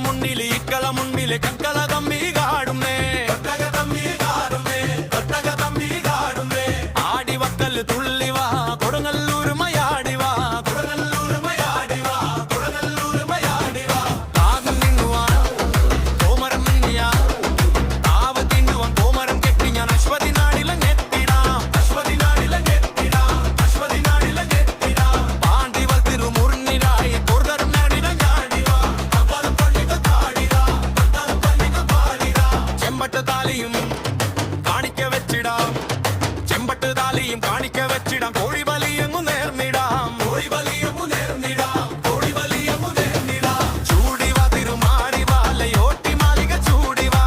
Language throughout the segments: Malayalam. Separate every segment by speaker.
Speaker 1: മുന്നിൽ ഇക്കള മുന്നിൽ കക്കല തമ്മി കാടുന്നേ ആടി വക്കൽ തുള്ളിവാ കൊടുങ്ങല്ലൂർ മയാടിവാ താകം നിന്നുവാൻ കോമരം മിന്നിയാ താവ് തിന്നുവാൻ കോമരം കെട്ടി ഞാൻ അശ്വതി നാടിലങ്ങെത്തിടാം പാണ്ഡിവൽ തിരുമുറിഞ്ഞിരായി കുർദരും നാടിലങ്ങാടിവാ ചെമ്പട്ട് താലിയും കാണിക്ക വെച്ചിടാം കോഴി ബലിയങ്ങു നേർന്നിടാം ചൂടിവാ തിരുമാറിവാ ലയോട്ടി മാലിക ചൂടിവാ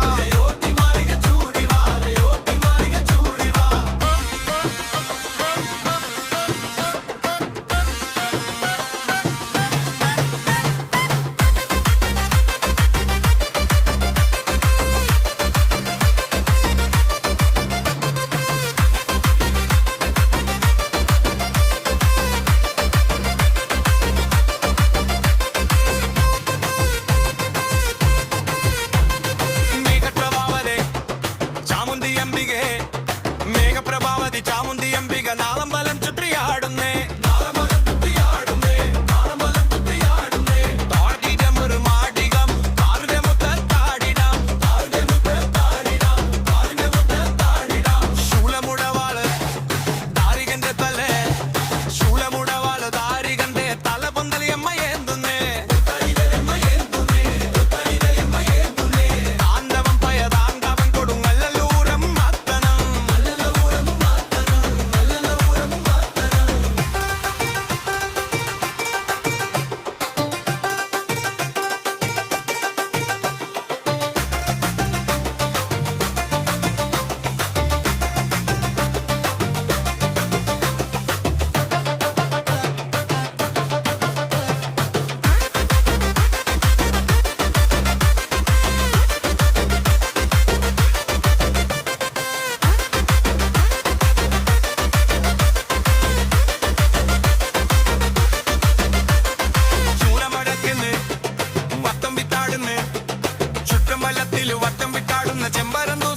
Speaker 1: മേഘപ്രഭാവതി ചാമുന്തി അംബിക നാളമ്പലം ചുറ്റിയാടുന്നേ താടിടമൊരു മാടികം താരുടെ മുത്തത്താടിടാം ശൂലമുടവാള് താരികന്റെ തല പൊന്തലിയമ്മ ഏന്തുന്നേ താണ്ഡവം പയതാണ്ഡവം കൊടുങ്ങല്ലൂരം മത്തനം ചുറ്റുമല്ലത്തിൽ വട്ടം വിട്ടാടുന്ന ചെമ്പരന്തൂർ